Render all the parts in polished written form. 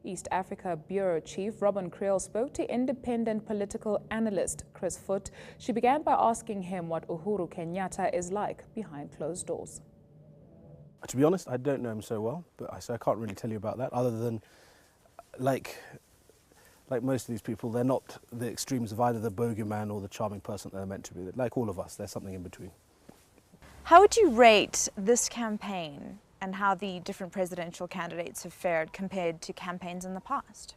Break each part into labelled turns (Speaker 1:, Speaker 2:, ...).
Speaker 1: East Africa Bureau Chief Robin Creel spoke to independent political analyst Chris Foot. She began by asking him what Uhuru Kenyatta is like behind closed doors.
Speaker 2: To be honest, I don't know him so well, but I can't really tell you about that, other than, like most of these people, they're not the extremes of either the bogeyman or the charming person they're meant to be. Like all of us, there's something in between.
Speaker 3: How would you rate this campaign and how the different presidential candidates have fared compared to campaigns in the past?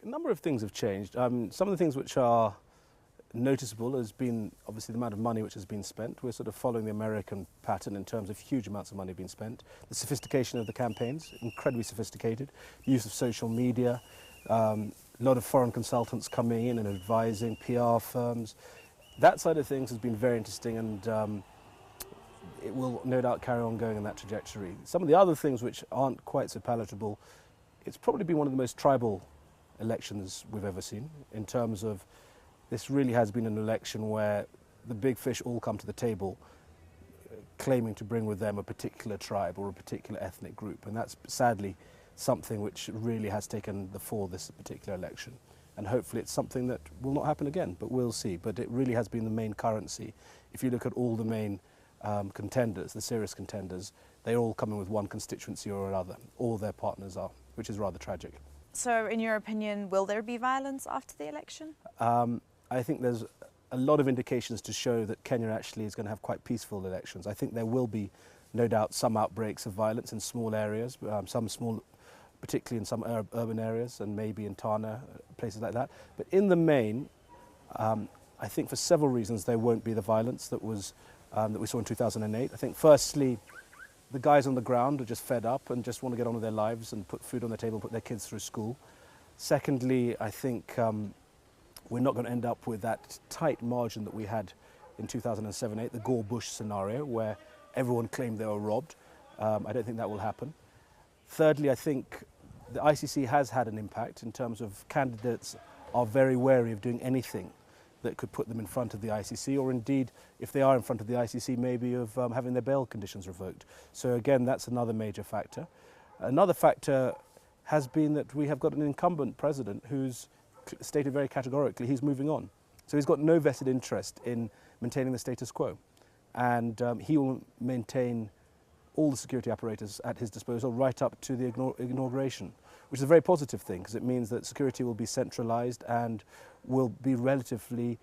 Speaker 2: A number of things have changed. Some of the things which are noticeable has been obviously the amount of money which has been spent. We're sort of following the American pattern in terms of huge amounts of money being spent. The sophistication of the campaigns, incredibly sophisticated. The use of social media, a lot of foreign consultants coming in and advising, PR firms. That side of things has been very interesting, and it will no doubt carry on going in that trajectory. Some of the other things which aren't quite so palatable, it's probably been one of the most tribal elections we've ever seen, in terms of this really has been an election where the big fish all come to the table claiming to bring with them a particular tribe or a particular ethnic group, and that's sadly something which really has taken the fall this particular election. And hopefully it's something that will not happen again, but we'll see. But it really has been the main currency. If you look at all the main contenders, the serious contenders, they're all coming with one constituency or another. All their partners are, which is rather tragic.
Speaker 3: So in your opinion, will there be violence after the election?
Speaker 2: I think there's a lot of indications to show that Kenya actually is going to have quite peaceful elections. I think there will be, no doubt, some outbreaks of violence in small areas, particularly in some urban areas, and maybe in Tana, places like that. But in the main, I think for several reasons there won't be the violence that was that we saw in 2008. I think firstly, the guys on the ground are just fed up and just want to get on with their lives and put food on the table, put their kids through school. Secondly, I think we're not going to end up with that tight margin that we had in 2007-8, the Gore-Bush scenario, where everyone claimed they were robbed. I don't think that will happen. Thirdly, I think the ICC has had an impact in terms of candidates are very wary of doing anything that could put them in front of the ICC, or indeed, if they are in front of the ICC, maybe of having their bail conditions revoked. So again, that's another major factor. Another factor has been that we have got an incumbent president who's stated very categorically he's moving on. So he's got no vested interest in maintaining the status quo. And he will maintain all the security apparatus at his disposal right up to the inauguration, which is a very positive thing, because it means that security will be centralised and will be relatively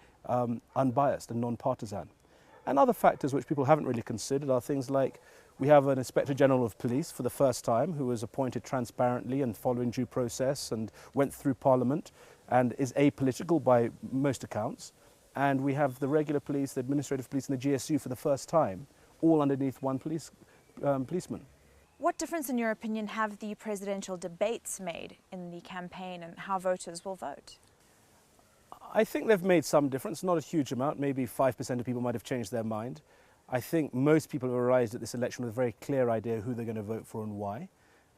Speaker 2: unbiased and non-partisan. And other factors which people haven't really considered are things like we have an Inspector General of Police for the first time who was appointed transparently and following due process and went through Parliament and is apolitical by most accounts. And we have the regular police, the administrative police and the GSU for the first time, all underneath one policeman.
Speaker 3: What difference, in your opinion, have the presidential debates made in the campaign and how voters will vote?
Speaker 2: I think they've made some difference, not a huge amount. Maybe 5% of people might have changed their mind. I think most people have arrived at this election with a very clear idea who they're going to vote for and why.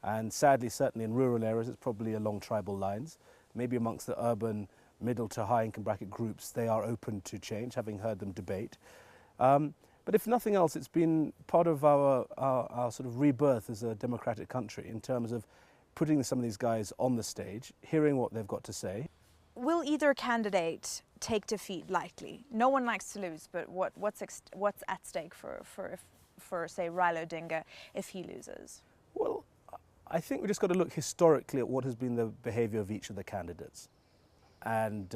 Speaker 2: And sadly, certainly in rural areas, it's probably along tribal lines. Maybe amongst the urban, middle to high income bracket groups, they are open to change, having heard them debate. But if nothing else, it's been part of our sort of rebirth as a democratic country in terms of putting some of these guys on the stage, hearing what they've got to say.
Speaker 3: Will either candidate take defeat lightly? No one likes to lose, but what's at stake for say Raila Odinga if he loses?
Speaker 2: Well, I think we've just got to look historically at what has been the behaviour of each of the candidates. And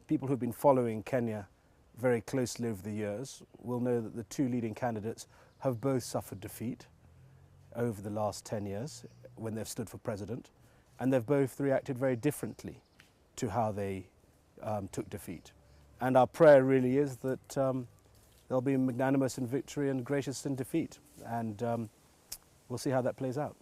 Speaker 2: people who've been following Kenya very closely over the years will know that the two leading candidates have both suffered defeat over the last 10 years when they've stood for president, and they've both reacted very differently to how they took defeat. And our prayer really is that they'll be magnanimous in victory and gracious in defeat, and we'll see how that plays out.